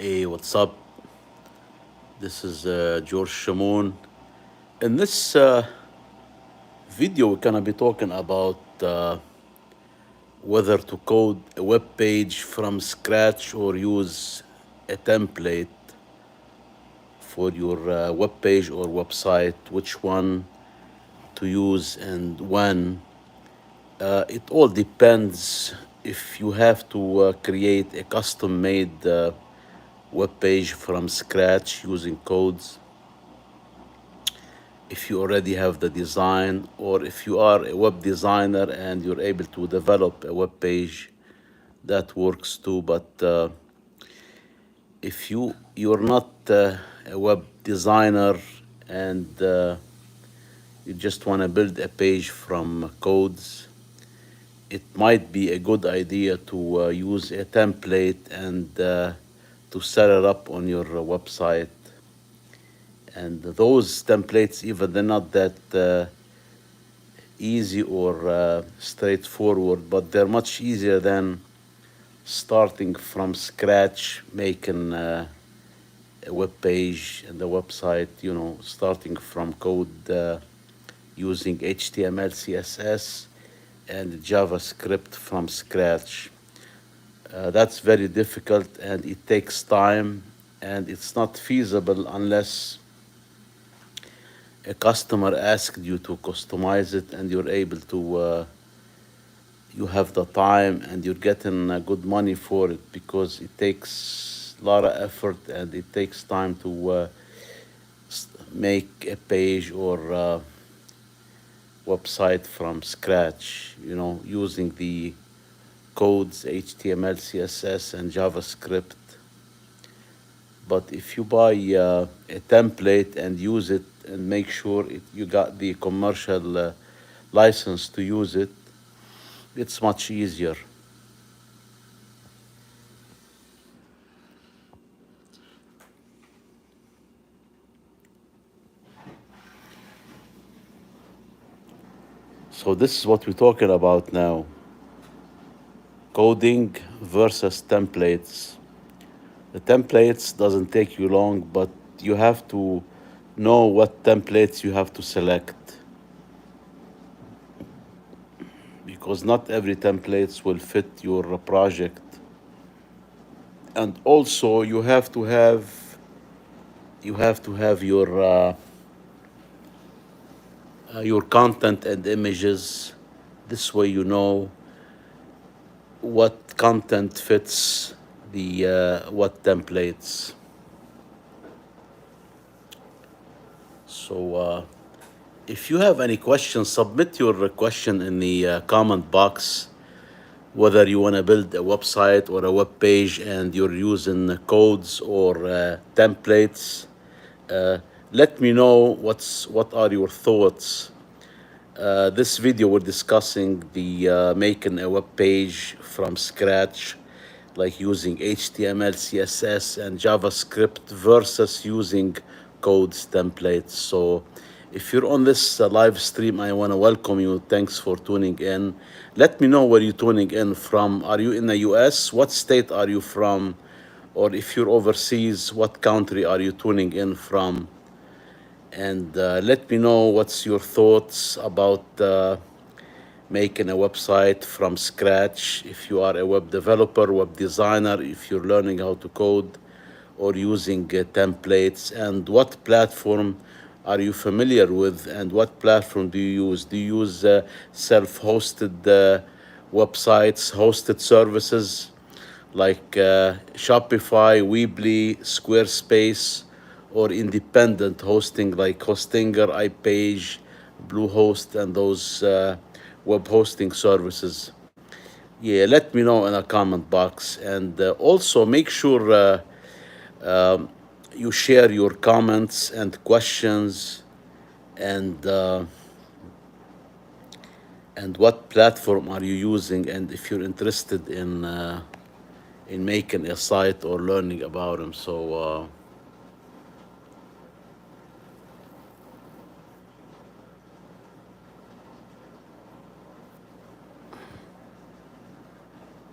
Hey, what's up? This is George Shamoun. In this video, we're gonna be talking about whether to code a web page from scratch or use a template for your web page or website, which one to use and when. It all depends if you have to create a custom made web page from scratch using codes, if you already have the design, or if you are a web designer and you're able to develop a web page, that works too. But if you're not a web designer and you just want to build a page from codes, it might be a good idea to use a template and to set it up on your website. And those templates, even they're not that easy or straightforward, but they're much easier than starting from scratch, making a web page and a website, starting from code using HTML, CSS, and JavaScript from scratch. That's very difficult and it takes time, and it's not feasible unless a customer asked you to customize it and you're able to you have the time and you're getting good money for it, because it takes a lot of effort and it takes time to make a page or website from scratch, using the codes HTML, CSS, and JavaScript. But if you buy a template and use it and make sure you got the commercial license to use it, it's much easier. So this is what we're talking about now: coding versus templates. The templates doesn't take you long, but you have to know what templates you have to select, because not every templates will fit your project. And also you have to have your content and images. This way you know what content fits the what templates. So if you have any questions, submit your question in the comment box, whether you want to build a website or a web page and you're using codes or templates. Let me know what are your thoughts. This video we're discussing the making a web page from scratch, like using HTML, CSS, and JavaScript versus using codes templates. So if you're on this live stream, I want to welcome you. Thanks for tuning in. Let me know where you're tuning in from. Are you in the US? What state are you from? Or if you're overseas, what country are you tuning in from? And let me know what's your thoughts about making a website from scratch. If you are a web developer, web designer, if you're learning how to code, or using templates, and what platform are you familiar with, and what platform do you use? Do you use self-hosted websites, hosted services like Shopify, Weebly, Squarespace, or independent hosting like Hostinger, iPage, Bluehost, and those web hosting services? Yeah, let me know in a comment box, and also make sure you share your comments and questions, and what platform are you using, and if you're interested in making a site or learning about them. So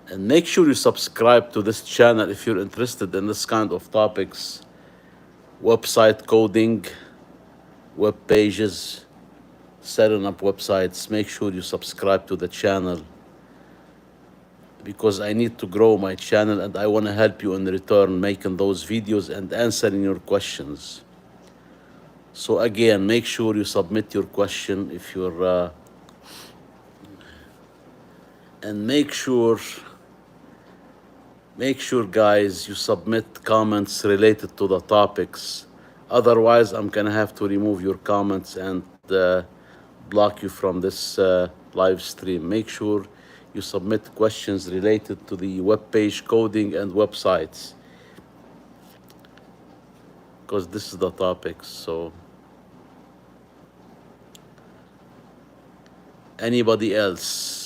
And make sure you subscribe to this channel if you're interested in this kind of topics: website coding, web pages, setting up websites. Make sure you subscribe to the channel because I need to grow my channel and I want to help you in return making those videos and answering your questions. So again, make sure you submit your question if you're and make sure guys you submit comments related to the topics. Otherwise, I'm gonna have to remove your comments and block you from this live stream. Make sure you submit questions related to the web page coding and websites because this is the topic. So anybody else?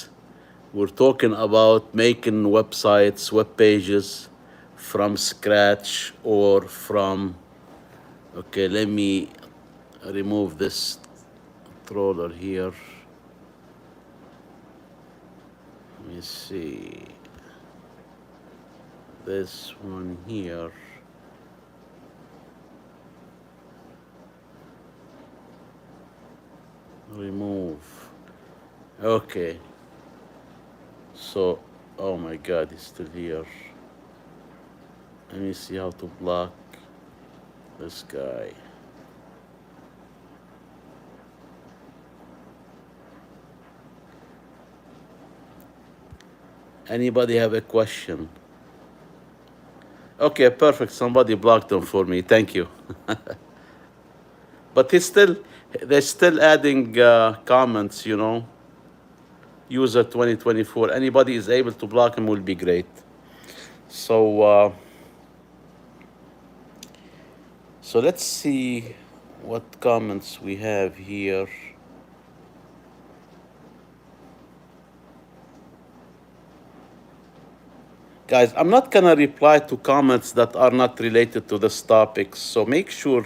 We're talking about making websites, web pages from scratch or from. Okay, let me remove this troller here. Let me see. This one here. Remove. Okay. So, oh my God, it's still here. Let me see how to block this guy. Anybody have a question? Okay, perfect. Somebody blocked them for me. Thank you. But they're still adding comments, User 2024. Anybody is able to block him will be great. So let's see what comments we have here. Guys, I'm not gonna reply to comments that are not related to this topic. So make sure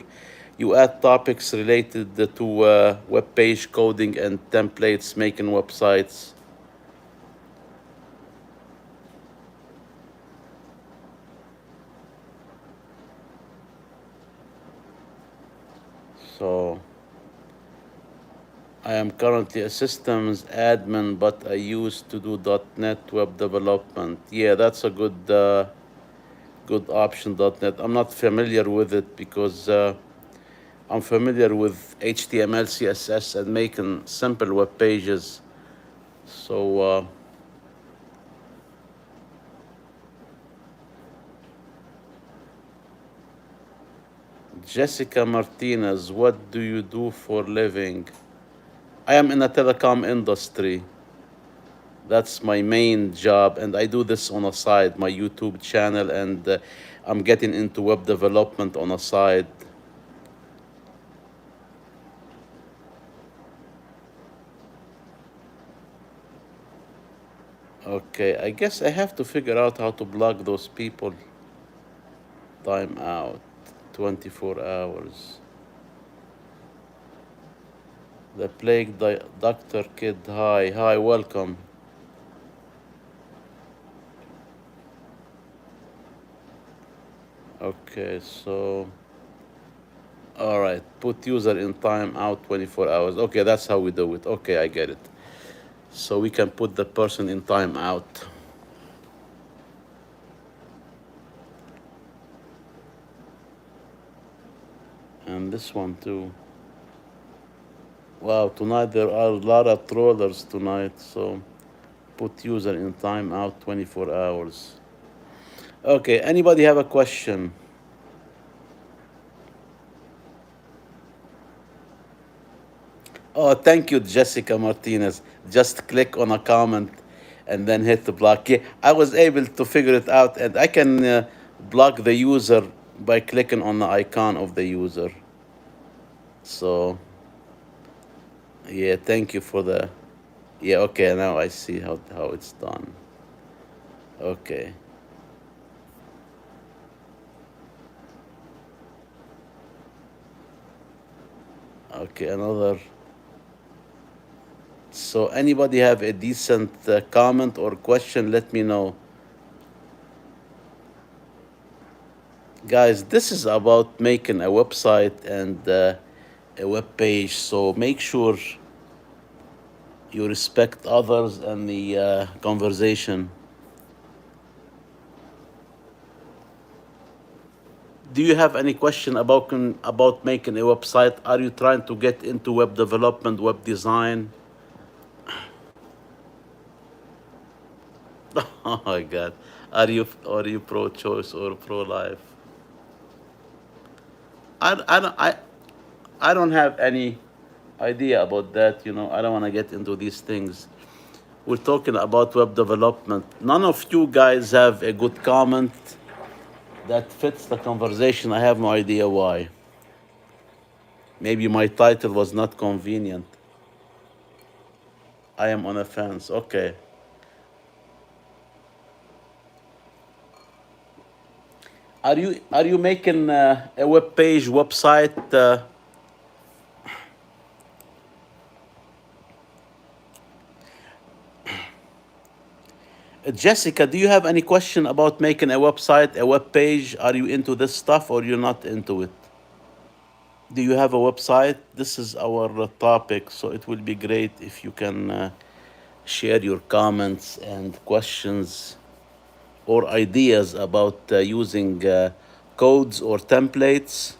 you add topics related to web page coding and templates, making websites. So I am currently a systems admin, but I used to do .NET web development. Yeah, that's a good option, .NET. I'm not familiar with it because I'm familiar with HTML, CSS, and making simple web pages. So Jessica Martinez, what do you do for living? I am in the telecom industry. That's my main job, and I do this on a side, my YouTube channel, and I'm getting into web development on a side. Okay, I guess I have to figure out how to block those people. Time out, 24 hours. The Plague Doctor Kid, hi, welcome. Okay, so, all right, put user in timeout 24 hours. Okay, that's how we do it. Okay, I get it. So we can put the person in timeout. And this one too. Wow, tonight there are a lot of trollers tonight, so put user in timeout 24 hours. Okay, anybody have a question? Oh, thank you, Jessica Martinez. Just click on a comment and then hit the block. Yeah, I was able to figure it out, and I can block the user by clicking on the icon of the user. So, yeah, thank you for the. Yeah, okay, now I see how it's done. Okay. Okay, another. So anybody have a decent comment or question, let me know. Guys, this is about making a website and a web page. So make sure you respect others and the conversation. Do you have any question about about making a website? Are you trying to get into web development, web design? Oh my God, are you pro-choice or pro-life? I don't have any idea about that. I don't want to get into these things. We're talking about web development. None of you guys have a good comment that fits the conversation. I have no idea why. Maybe my title was not convenient. I am on a fence. Okay. Are you making a web page website? Jessica, do you have any question about making a website, a web page? Are you into this stuff or you're not into it? Do you have a website? This is our topic, so it will be great if you can share your comments and questions or ideas about using codes or templates.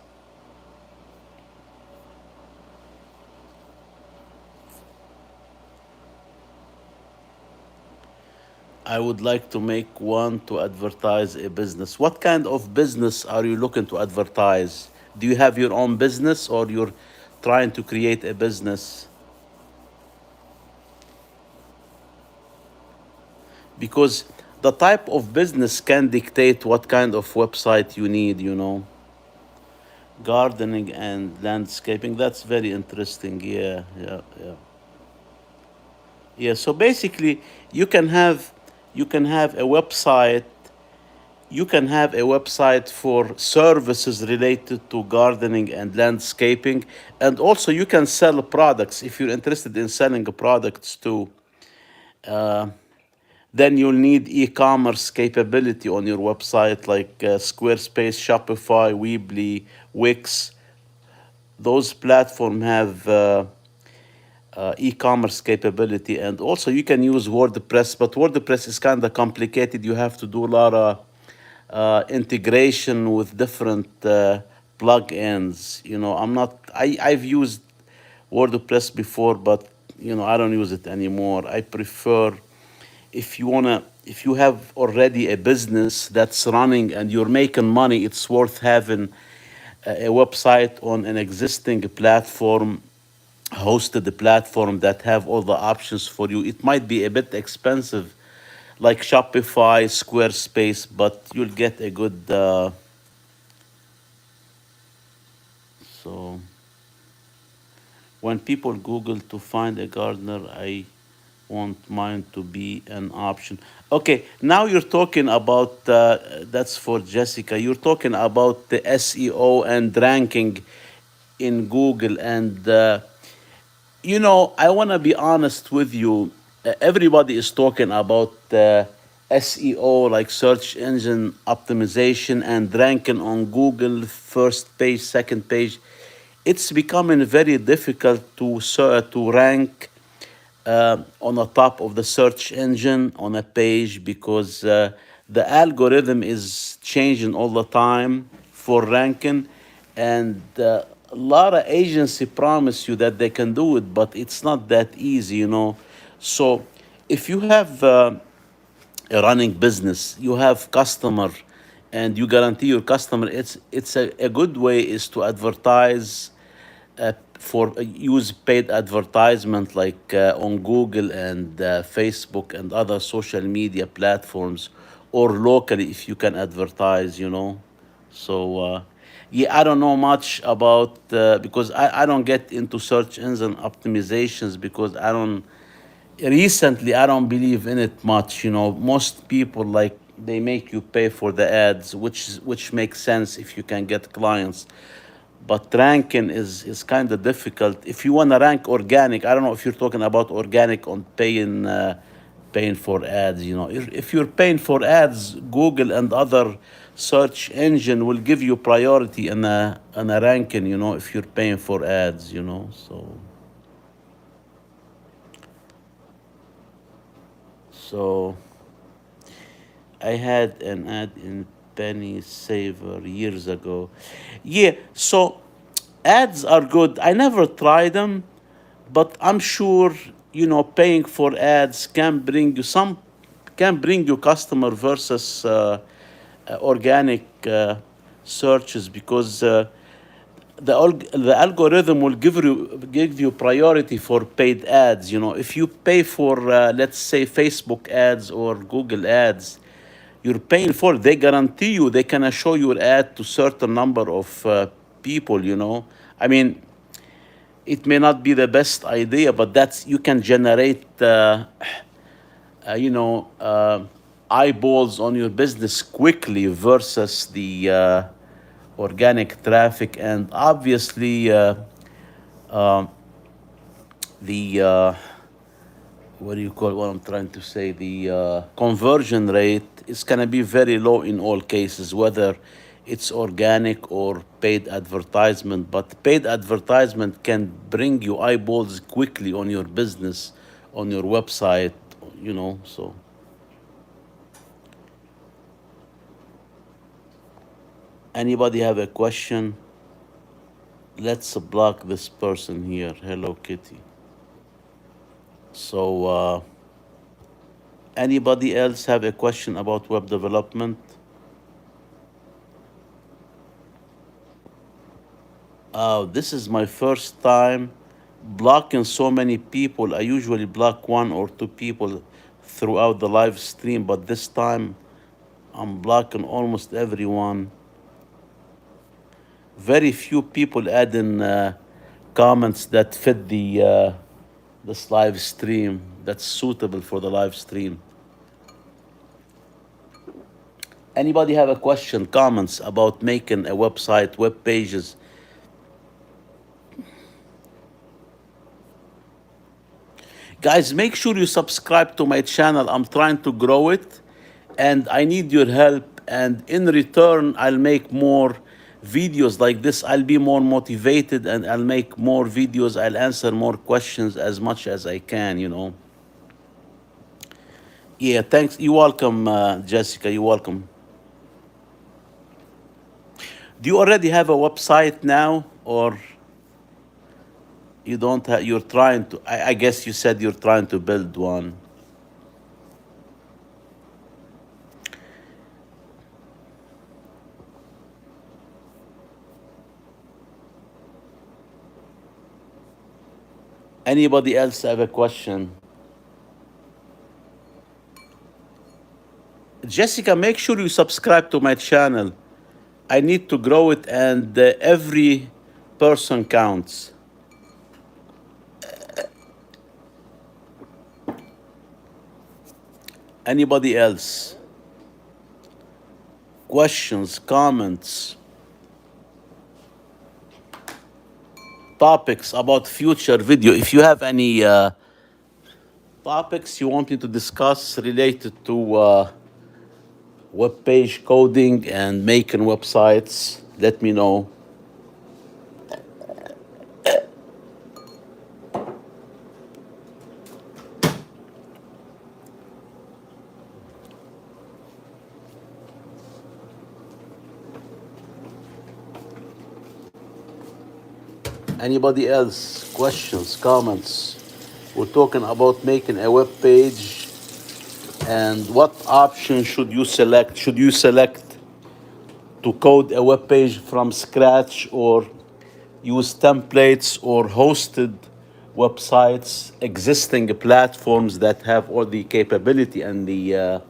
I would like to make one to advertise a business. What kind of business are you looking to advertise? Do you have your own business or you're trying to create a business? Because the type of business can dictate what kind of website you need. Gardening and landscaping, that's very interesting. Yeah, yeah, yeah. Yeah, so basically you can have you can have a website you can have a website for services related to gardening and landscaping, and also you can sell products if you're interested in selling products too. Then you'll need e-commerce capability on your website like Squarespace, Shopify, Weebly, Wix. Those platforms have e-commerce capability, and also you can use WordPress, but WordPress is kind of complicated. You have to do a lot of integration with different plugins. I've used WordPress before, but I don't use it anymore. I prefer, if you have already a business that's running and you're making money, it's worth having a website on an existing platform, hosted the platform that have all the options for you. It might be a bit expensive, like Shopify, Squarespace, but you'll get a good. So when people Google to find a gardener, I want mine to be an option. Okay, now you're talking about that's for Jessica. You're talking about the SEO and ranking in Google, and I want to be honest with you. Everybody is talking about SEO, like search engine optimization, and ranking on Google first page, second page. It's becoming very difficult to rank on the top of the search engine on a page because the algorithm is changing all the time for ranking, and a lot of agency promise you that they can do it, but it's not that easy. So if you have a running business, you have customer, and you guarantee your customer, it's a good way is to advertise for use paid advertisement like on Google and Facebook and other social media platforms, or locally if you can advertise. So yeah, I don't know much about because I don't get into search engine optimizations because I don't believe in it much. Most people, like, they make you pay for the ads, which makes sense if you can get clients, but ranking is kind of difficult. If you want to rank organic, I don't know if you're talking about organic on paying for ads. If you're paying for ads, Google and other search engine will give you priority in a ranking, if you're paying for ads. So I had an ad in Penny Saver years ago. Yeah, so ads are good. I never tried them, but I'm sure, paying for ads can bring you customer versus organic searches, because the algorithm will give you priority for paid ads. If you pay for, let's say, Facebook ads or Google ads, you're paying for it. They guarantee you they can show your ad to certain number of people. I mean, it may not be the best idea, but that's you can generate uh, you know uh, eyeballs on your business quickly versus the organic traffic. And obviously the what do you call what I'm trying to say? The conversion rate is going to be very low in all cases, whether it's organic or paid advertisement. But paid advertisement can bring you eyeballs quickly on your business, on your website, So, anybody have a question? Let's block this person here. Hello, Kitty. So, anybody else have a question about web development? This is my first time blocking so many people. I usually block one or two people throughout the live stream, but this time I'm blocking almost everyone. Very few people add in comments that fit this live stream, that's suitable for the live stream. Anybody have a question, comments about making a website, web pages? Guys, make sure you subscribe to my channel. I'm trying to grow it and I need your help. And in return, I'll make more videos like this. I'll be more motivated and I'll make more videos. I'll answer more questions as much as I can. Yeah, thanks. You're welcome, Jessica. You're welcome. Do you already have a website now, or you don't have? You're trying to. I guess you said you're trying to build one. Anybody else have a question? Jessica, make sure you subscribe to my channel. I need to grow it, and every person counts. Anybody else? Questions, comments, topics about future video? If you have any topics you want me to discuss related to web page coding and making websites, let me know. Anybody else? Questions, comments? We're talking about making a web page and what option should you select? Should you select to code a web page from scratch, or use templates or hosted websites, existing platforms that have all the capability and the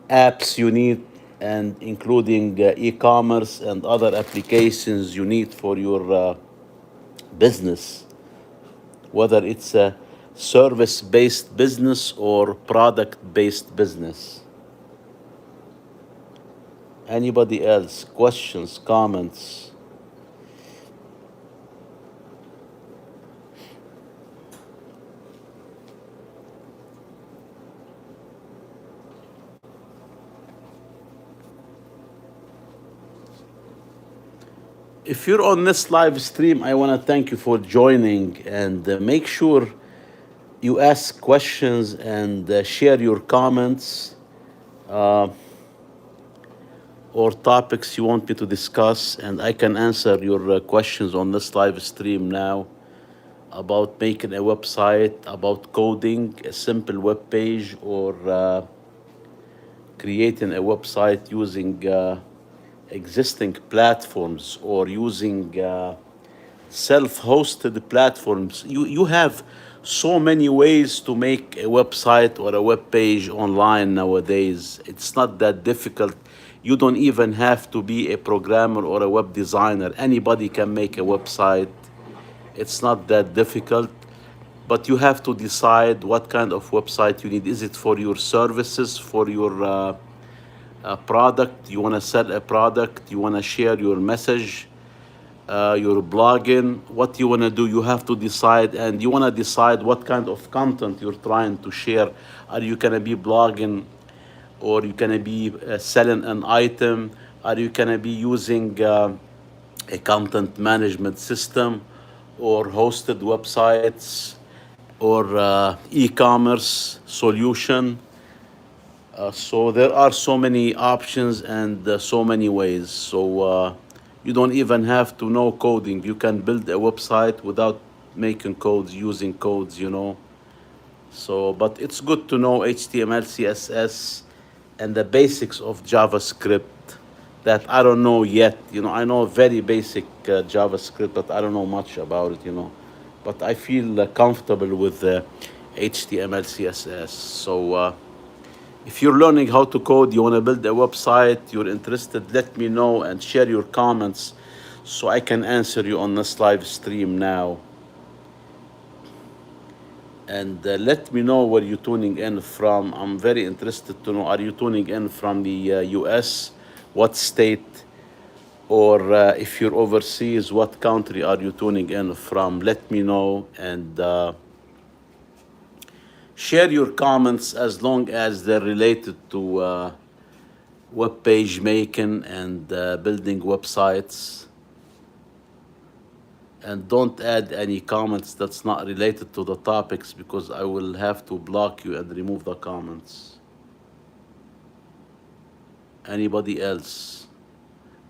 apps you need, and including e-commerce and other applications you need for your business, whether it's a service-based business or product-based business? Anybody else? Questions, comments? If you're on this live stream, I want to thank you for joining, and make sure you ask questions and share your comments or topics you want me to discuss, and I can answer your questions on this live stream now about making a website, about coding a simple web page, or creating a website using existing platforms, or using self-hosted platforms. You have so many ways to make a website or a web page online nowadays. It's not that difficult. You don't even have to be a programmer or a web designer. Anybody can make a website. It's not that difficult, but you have to decide what kind of website you need. Is it for your services, for your product? You want to sell a product? You want to share your message, your blogging? What you want to do? You have to decide, and you want to decide what kind of content you're trying to share. Are you going to be blogging, or you going to be selling an item? Are you going to be using a content management system, or hosted websites, or e-commerce solution? So there are so many options and so many ways. So you don't even have to know coding. You can build a website without making codes, using codes. So, but it's good to know HTML, CSS, and the basics of JavaScript that I don't know yet. I know very basic JavaScript, but I don't know much about it. But I feel comfortable with HTML, CSS. So if you're learning how to code, you want to build a website, you're interested, let me know and share your comments so I can answer you on this live stream now. And let me know where you're tuning in from. I'm very interested to know, are you tuning in from the US? What state? Or if you're overseas, what country are you tuning in from? Let me know, and share your comments as long as they're related to web page making and building websites. And don't add any comments that's not related to the topics, because I will have to block you and remove the comments. Anybody else?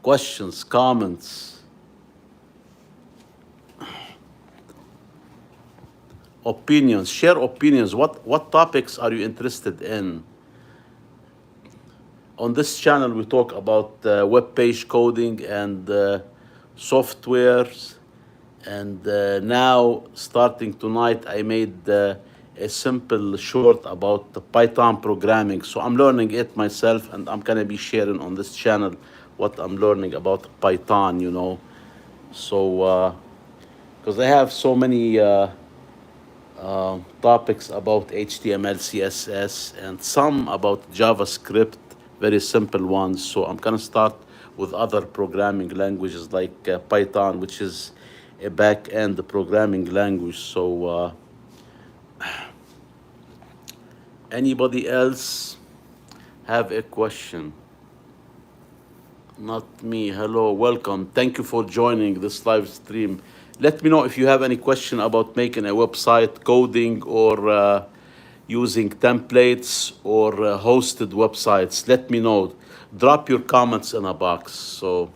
Questions, comments, opinions? Share opinions. What topics are you interested in? On this channel, we talk about web page coding and softwares. And now, starting tonight, I made a simple short about the Python programming. So I'm learning it myself, and I'm gonna be sharing on this channel what I'm learning about Python. So, because I have so many topics about HTML, CSS, and some about JavaScript, very simple ones. So I'm gonna start with other programming languages like Python, which is a back-end programming language. So anybody else have a question? Not me. Hello, welcome. Thank you for joining this live stream. Let me know if you have any question about making a website, coding, or using templates, or hosted websites. Let me know. Drop your comments in a box. So,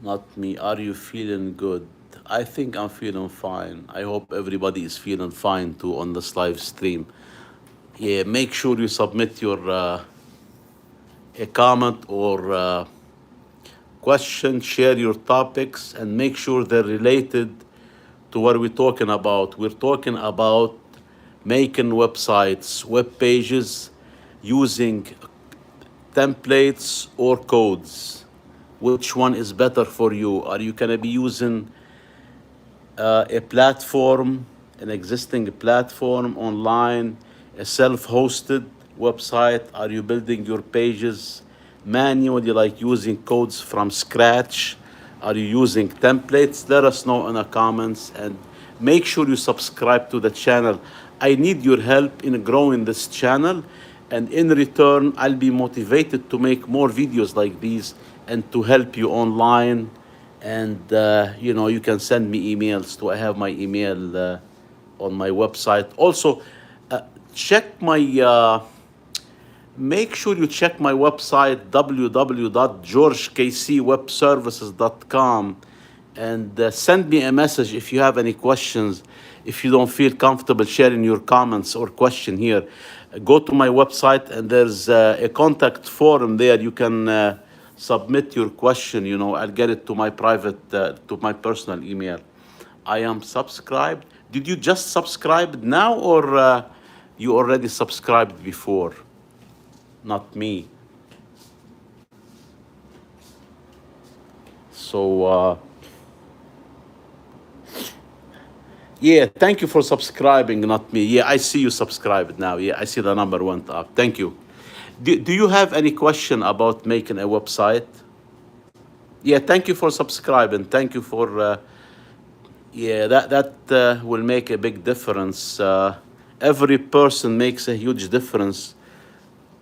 not me. Are you feeling good? I think I'm feeling fine. I hope everybody is feeling fine too on this live stream. Yeah, make sure you submit your a comment or question, share your topics, and make sure they're related to what we're talking about. We're talking about making websites, web pages, using templates or codes. Which one is better for you? Are you gonna be using a platform, an existing platform online, a self-hosted website? Are you building your pages manually, like using codes from scratch? Are you using templates? Let us know in the comments, and make sure you subscribe to the channel. I need your help in growing this channel, And in return, I'll be motivated to make more videos like these and to help you online. And you can send me emails to I have my email on my website. Also, uh, check my make sure you check my website www.georgekcwebservices.com and send me a message if you have any questions. If you don't feel comfortable sharing your comments or question here, go to my website and there's a contact forum there. You can submit your question. I'll get it to my to my personal email. I am subscribed. Did you just subscribe now or you already subscribed before? Not me. So, yeah, thank you for subscribing, not me. Yeah, I see you subscribed now. Yeah, I see the number went up. Thank you. Do you have any question about making a website? Yeah, thank you for subscribing. Thank you for, yeah, that will make a big difference. Every person makes a huge difference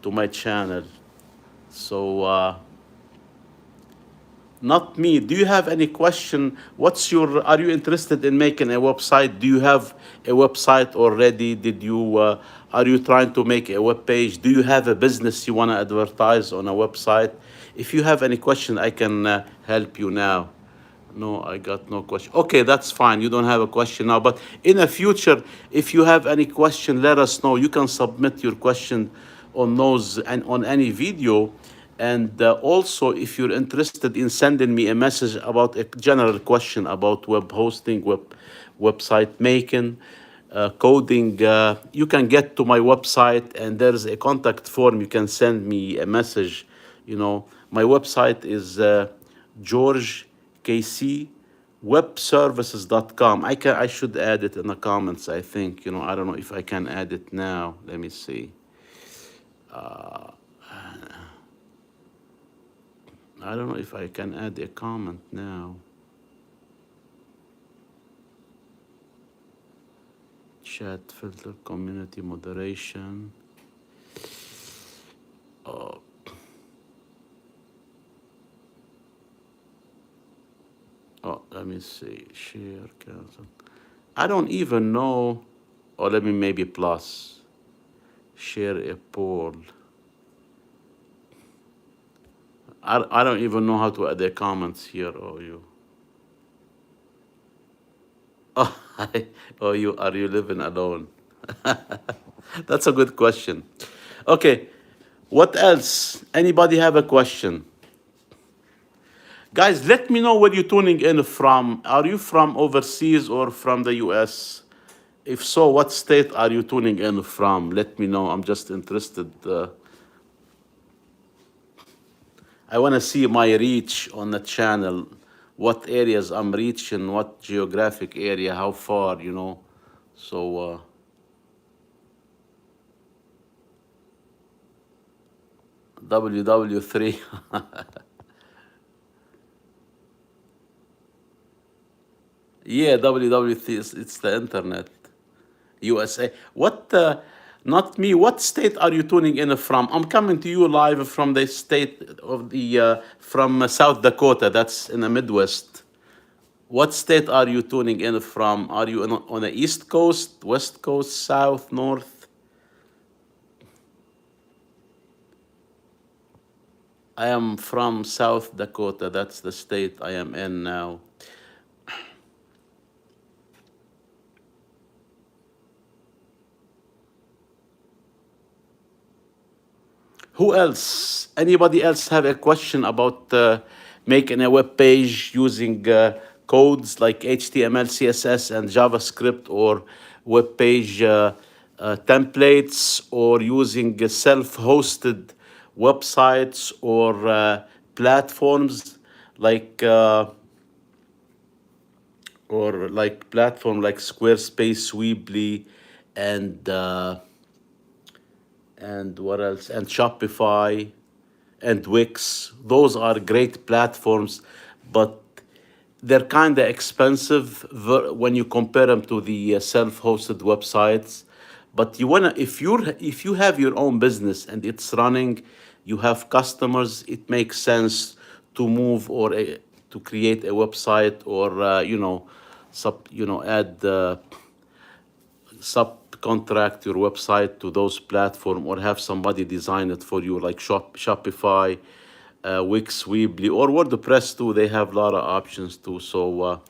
to my channel. So, not me. Do you have any question? Are you interested in making a website? Do you have a website already? Are you trying to make a web page? Do you have a business you want to advertise on a website? If you have any question, I can help you now. No, I got no question. Okay, that's fine. You don't have a question now. But in the future, if you have any question, let us know. You can submit your question on those and on any video. And also, if you're interested in sending me a message about a general question about web hosting, website making, coding, you can get to my website and there's a contact form. You can send me a message. My website is georgekcwebservices.com. I should add it in the comments, I think. I don't know if I can add it now. Let me see. I don't know if I can add a comment now. Chat filter, community moderation. Oh, let me see. Share, cancel. I don't even know. Or let me maybe plus. Share a poll. I don't even know how to add the comments here. Oh, you. Oh, oh, you living alone? That's a good question. Okay, what else? Anybody have a question? Guys, let me know where you're tuning in from. Are you from overseas or from the US? If so, what state are you tuning in from? Let me know. I'm just interested. I want to see my reach on the channel, what areas I'm reaching, what geographic area, how far. So, WW3. Yeah, WW3, it's the internet. USA. Not me, what state are you tuning in from? I'm coming to you live from the state from South Dakota, that's in the Midwest. What state are you tuning in from? Are you on the East Coast, West Coast, South, North? I am from South Dakota, that's the state I am in now. Who else? Anybody else have a question about making a web page using codes like HTML, CSS, and JavaScript, or web page templates, or using self-hosted websites or platforms like Squarespace, Weebly, and what else? And Shopify and Wix. Those are great platforms, but they're kind of expensive when you compare them to the self-hosted websites. But you wanna, if you have your own business and it's running, you have customers, it makes sense to move or to create a website, or add subcontract your website to those platform, or have somebody design it for you, like Shopify, Wix, Weebly, or WordPress too. They have a lot of options too. So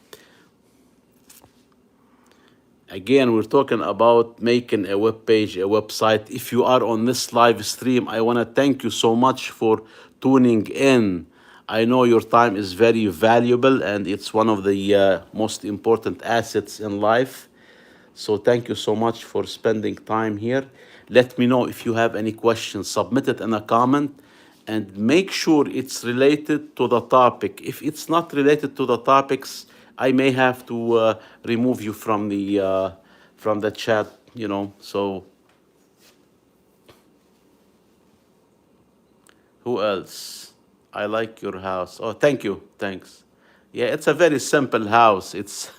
again, we're talking about making a web page, a website. If you are on this live stream, I want to thank you so much for tuning in. I know your time is very valuable, and it's one of the most important assets in life. So thank you so much for spending time here. Let me know if you have any questions. Submit it in a comment, and make sure it's related to the topic. If it's not related to the topics, I may have to remove you from the chat. So who else? I like your house. Oh, thank you. Thanks. Yeah, it's a very simple house. It's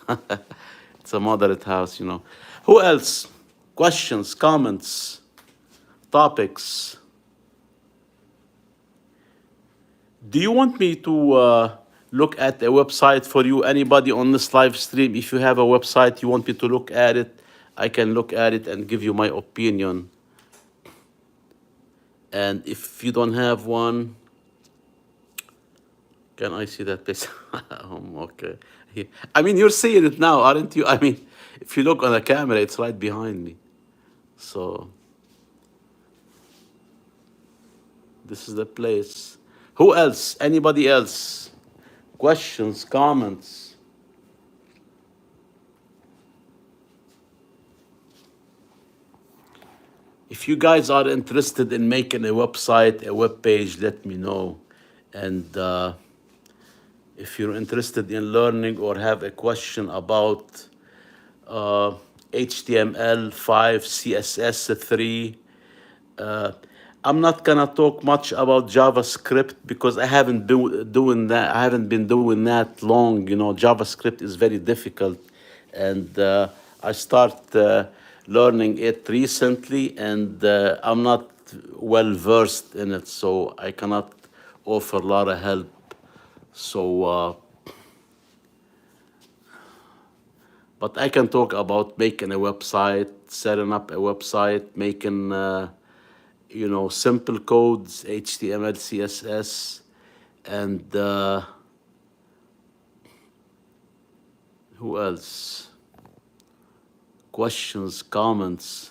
it's a moderate house. Who else? Questions, comments, topics. Do you want me to look at a website for you? Anybody on this live stream, if you have a website, you want me to look at it, I can look at it and give you my opinion. And if you don't have one, can I see that place? Okay. I mean, you're seeing it now, aren't you? I mean, if you look on the camera, it's right behind me. So this is the place. Who else? Anybody else? Questions, comments? If you guys are interested in making a website, a web page, let me know. And if you're interested in learning or have a question about HTML5, CSS3, I'm not gonna talk much about JavaScript because I haven't been doing that. I haven't been doing that long. JavaScript is very difficult, and I start learning it recently, and I'm not well versed in it, so I cannot offer a lot of help. So, but I can talk about making a website, setting up a website, making simple codes, HTML, CSS, and who else? Questions, comments?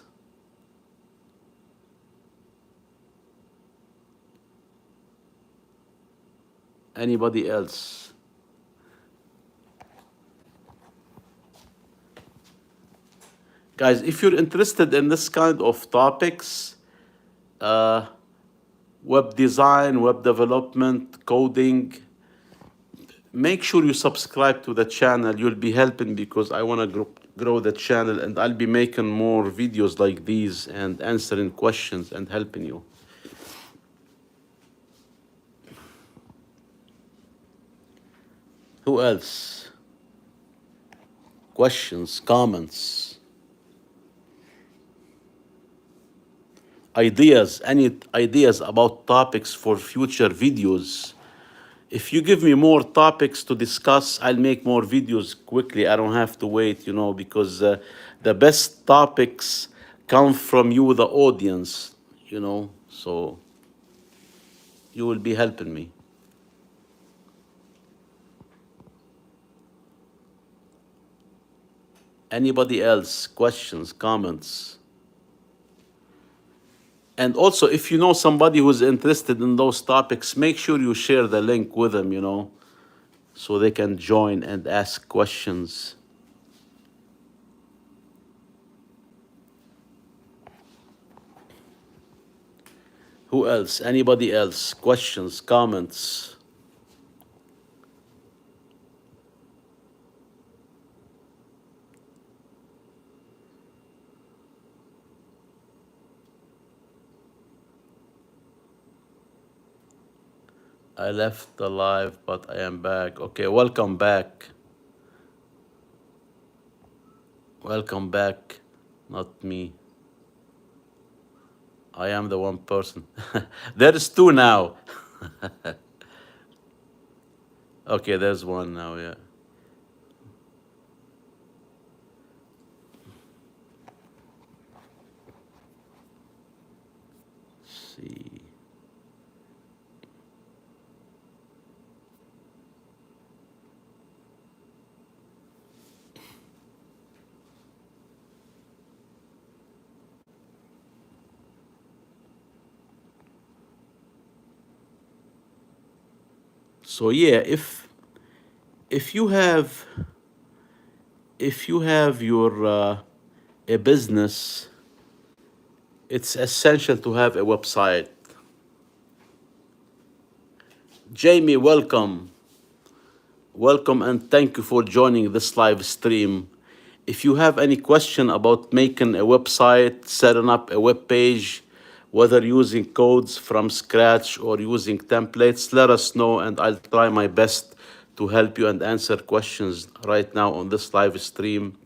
Anybody else? Guys, if you're interested in this kind of topics, web design, web development, coding, make sure you subscribe to the channel. You'll be helping because I want to grow the channel, and I'll be making more videos like these and answering questions and helping you. Who else? Questions, comments, ideas, any ideas about topics for future videos? If you give me more topics to discuss, I'll make more videos quickly. I don't have to wait, because the best topics come from you, the audience, so you will be helping me. Anybody else? Questions, comments? And also, if you know somebody who's interested in those topics, make sure you share the link with them, so they can join and ask questions. Who else? Anybody else? Questions, comments? I left the live, but I am back. Okay, welcome back. Welcome back. Not me. I am the one person. There is two now. Okay, there's one now, yeah. Let's see. So yeah, if you have if you have your a business, it's essential to have a website. Jamie, welcome. Welcome and thank you for joining this live stream. If you have any question about making a website, setting up a web page, whether using codes from scratch or using templates, let us know and I'll try my best to help you and answer questions right now on this live stream.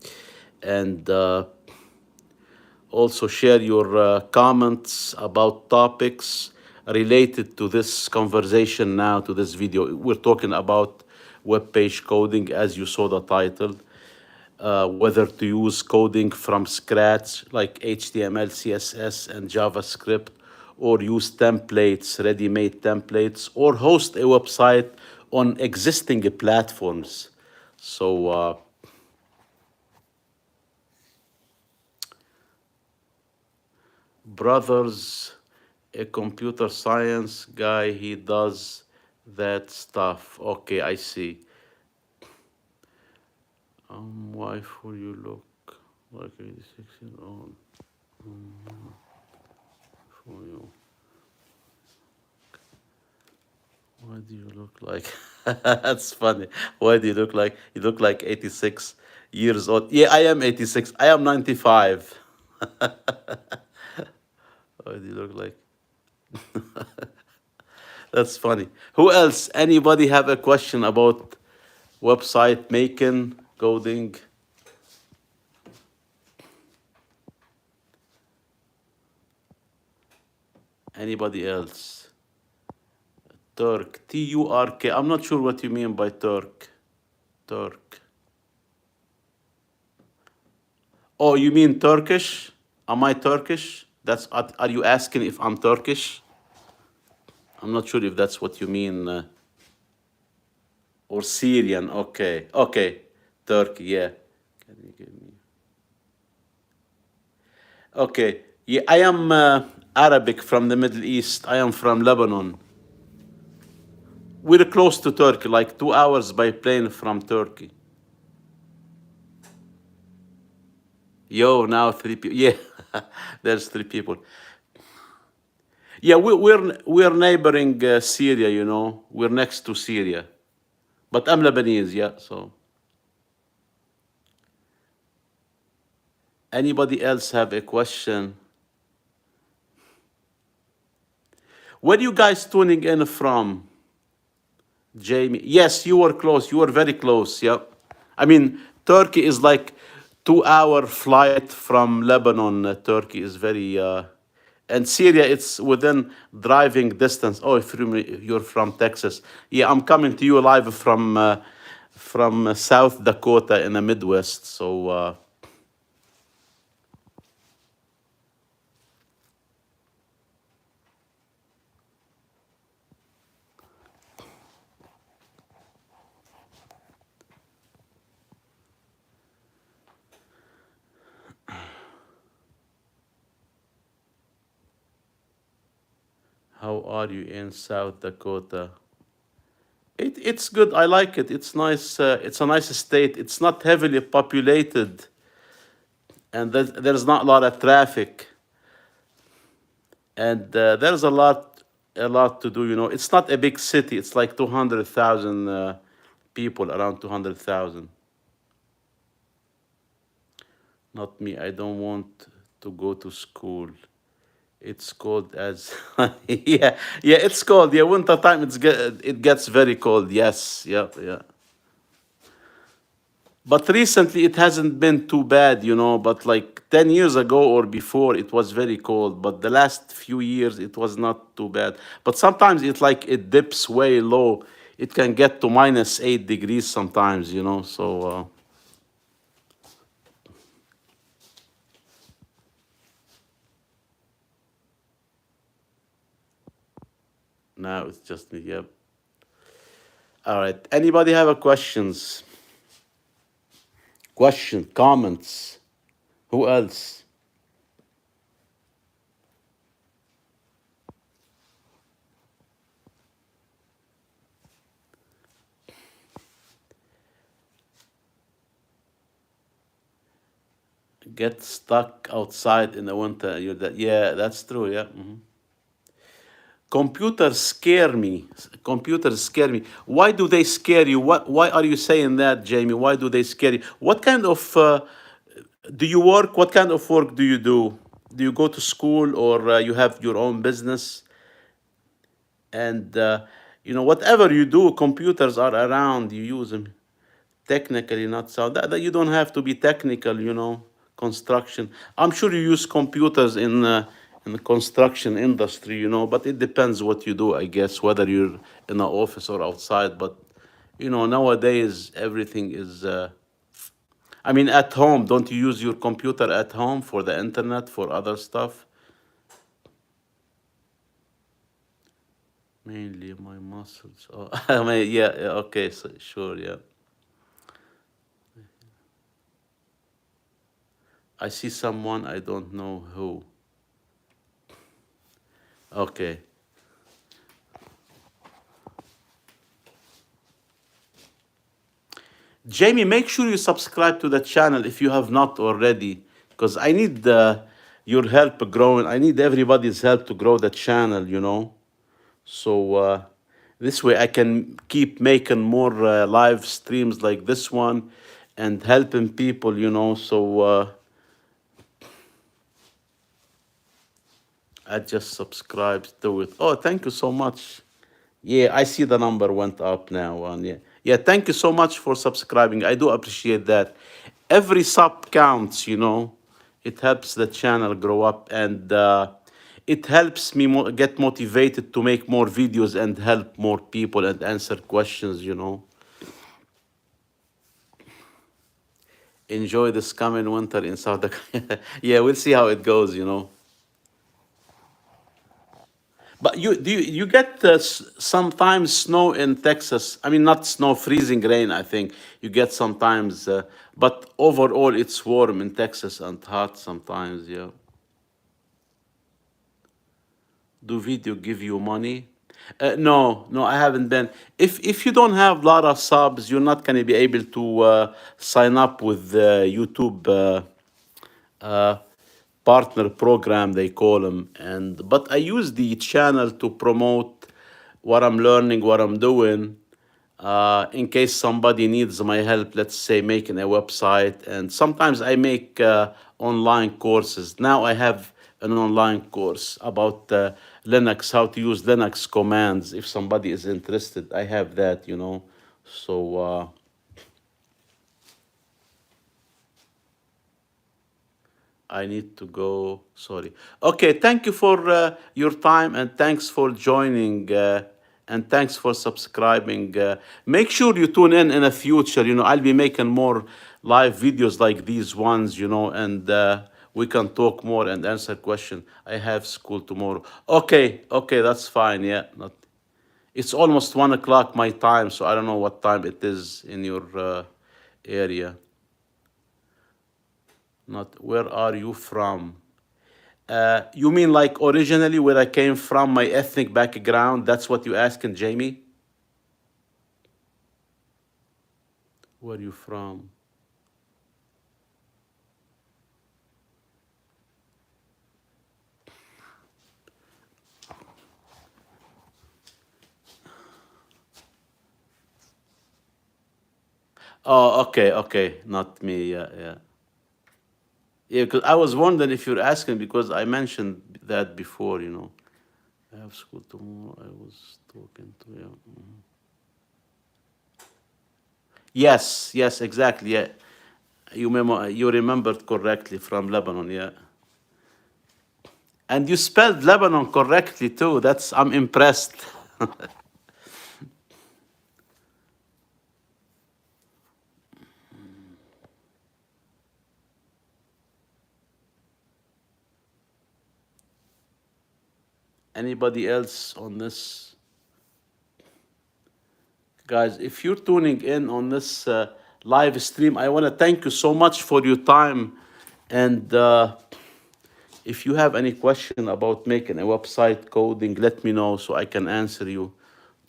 And also share your comments about topics related to this conversation now, to this video. We're talking about web page coding, as you saw the title, whether to use coding from scratch, like HTML, CSS, and JavaScript, or use templates, ready-made templates, or host a website on existing platforms. So, brothers, a computer science guy, he does that stuff. Okay, I see. Why for you look like 86 years old? For you, why do you look like? That's funny. Why do you look like 86 years old? Yeah, I am 86. I am 95. Why do you look like? That's funny. Who else? Anybody have a question about website making, coding? Anybody else? Turk. Turk. I'm not sure what you mean by Turk. Turk. Oh, you mean Turkish? Am I Turkish? Are you asking if I'm Turkish? I'm not sure if that's what you mean. Or Syrian. Okay. Okay. Turkey, yeah. Can you give me? Okay. Yeah, I am Arabic from the Middle East. I am from Lebanon. We're close to Turkey, like 2 hours by plane from Turkey. Yo, now three people. Yeah, there's three people. Yeah, we're neighboring Syria. You know, we're next to Syria. But I'm Lebanese. Yeah. So, anybody else have a question? Where you guys tuning in from, Jamie? Yes, you were close. You were very close. Yep. I mean, Turkey is like 2 hour flight from Lebanon. Turkey is very, and Syria it's within driving distance. Oh, if you're from Texas, yeah, I'm coming to you live from South Dakota in the Midwest. So, how are you in South Dakota? It's good. I like it. It's nice. It's a nice state. It's not heavily populated, and there's not a lot of traffic, and there's a lot to do. You know, it's not a big city. It's like 200,000 people, around 200,000. Not me. I don't want to go to school. It's cold as yeah, yeah. It's cold. Yeah, winter time. It gets very cold. Yes. Yeah, yeah. But recently it hasn't been too bad, But like 10 years ago or before, it was very cold. But the last few years, it was not too bad. But sometimes it dips way low. It can get to -8 degrees sometimes, So now it's just me. Yep. All right. Anybody have a questions? Comments? Who else? Get stuck outside in the winter. Yeah, that's true. Yeah. Computers scare me. Computers scare me. Why do they scare you? Why are you saying that, Jamie? Why do they scare you? What kind of do you work? What kind of work do you do? Do you go to school or you have your own business? And whatever you do, computers are around. You use them. Technically not so that you don't have to be technical, construction. I'm sure you use computers in the construction industry, but it depends what you do, I guess, whether you're in an office or outside. But nowadays everything is I mean, at home, don't you use your computer at home for the internet, for other stuff? Mainly my muscles. Oh, I mean, yeah, okay, so, sure, yeah. I see someone, I don't know who. Okay. Jamie, make sure you subscribe to the channel if you have not already, because I need your help growing. I need everybody's help to grow the channel, So this way I can keep making more live streams like this one and helping people, So I just subscribed to it. Oh, thank you so much. Yeah, I see the number went up now. Yeah, yeah. Thank you so much for subscribing. I do appreciate that. Every sub counts. It helps the channel grow up, and it helps me get motivated to make more videos and help more people and answer questions. Enjoy this coming winter in South Dakota. Yeah, we'll see how it goes. But you get sometimes snow in Texas. I mean, not snow, freezing rain. I think you get sometimes, but overall it's warm in Texas and hot sometimes. Yeah. Do video give you money? No, no, I haven't been. If you don't have a lot of subs, you're not gonna be able to sign up with YouTube. Uh, Partner program they call them, and but I use the channel to promote what I'm learning, what I'm doing, in case somebody needs my help, let's say making a website. And sometimes I make online courses. Now I have an online course about Linux, how to use Linux commands. If somebody is interested, I have that. So I need to go. Sorry. Okay. Thank you for your time and thanks for joining and thanks for subscribing. Make sure you tune in the future. I'll be making more live videos like these ones. And we can talk more and answer questions. I have school tomorrow. Okay. Okay. That's fine. Yeah. Not. It's almost 1 o'clock my time, so I don't know what time it is in your area. Not. Where are you from? You mean like originally where I came from, my ethnic background? That's what you asking, Jamie? Where you from? Oh, okay, okay, not me. Yeah, yeah, yeah. Because I was wondering if you're asking because I mentioned that before. I have school tomorrow. I was talking to you. Yes, yes, exactly. Yeah, you remembered correctly from Lebanon. Yeah, and you spelled Lebanon correctly too. I'm impressed. Anybody else on this? Guys, if you're tuning in on this live stream, I want to thank you so much for your time. And if you have any question about making a website coding, let me know so I can answer you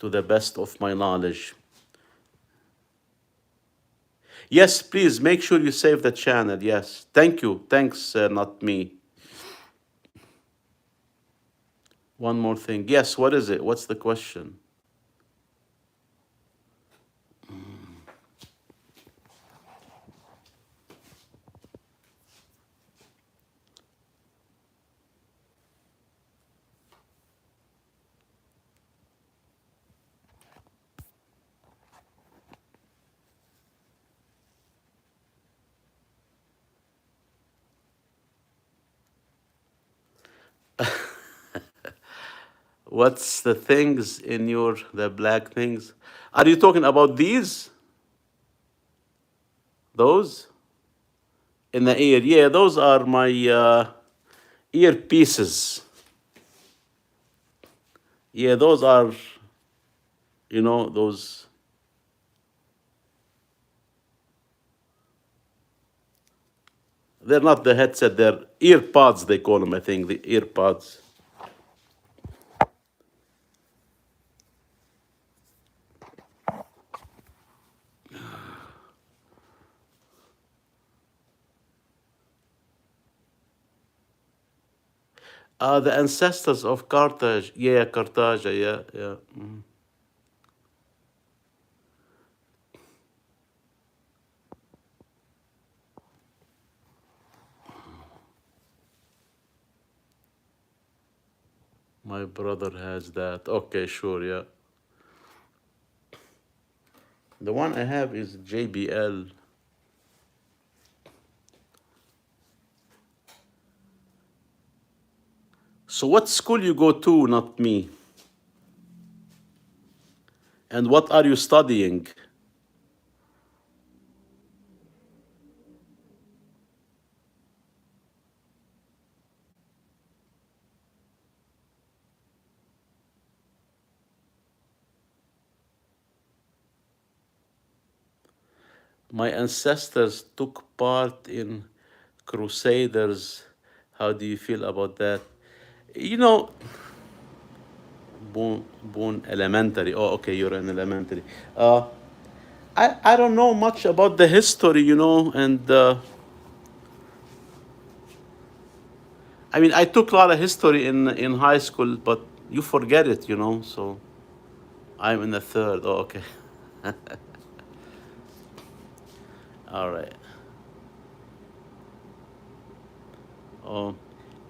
to the best of my knowledge. Yes, please make sure you save the channel. Yes, thank you. Thanks, not me. One more thing. Yes, what is it? What's the question? What's the things in the black things? Are you talking about these? Those? In the ear? Yeah, those are my earpieces. Yeah, those are, those. They're not the headset, they're ear pods, they call them, I think, the ear pods. The ancestors of Carthage. Yeah, Carthage, yeah, yeah. My brother has that. Okay, sure, yeah. The one I have is JBL. So what school you go to, not me? And what are you studying? My ancestors took part in Crusaders. How do you feel about that? You know, Boone Elementary. Oh, okay, you're in elementary. Uh, I don't know much about the history, and I mean, I took a lot of history in high school, but you forget it. So I'm in the third. Oh, okay. All right. Oh,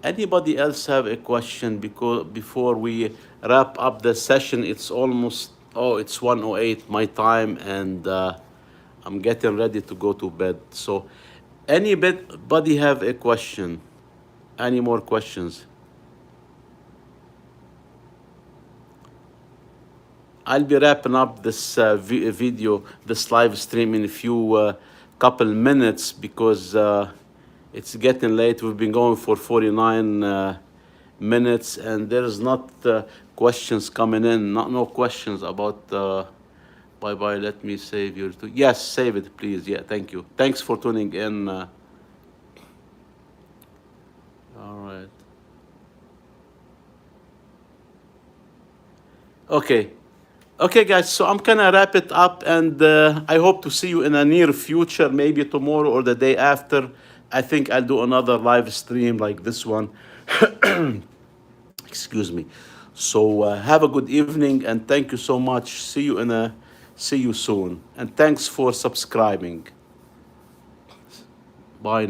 anybody else have a question? Because before we wrap up the session, it's 1:08 my time, and I'm getting ready to go to bed. So, anybody have a question? Any more questions? I'll be wrapping up this video, this live stream in a few couple minutes because it's getting late. We've been going for 49 minutes, and there's not questions coming in. No questions about. Bye bye. Let me save your. Yes, save it, please. Yeah, thank you. Thanks for tuning in. All right. Okay. Okay, guys, so I'm gonna wrap it up, and I hope to see you in a near future, maybe tomorrow or the day after. I think I'll do another live stream like this one. Excuse me. So have a good evening, and thank you so much. See you soon, and thanks for subscribing. Bye now.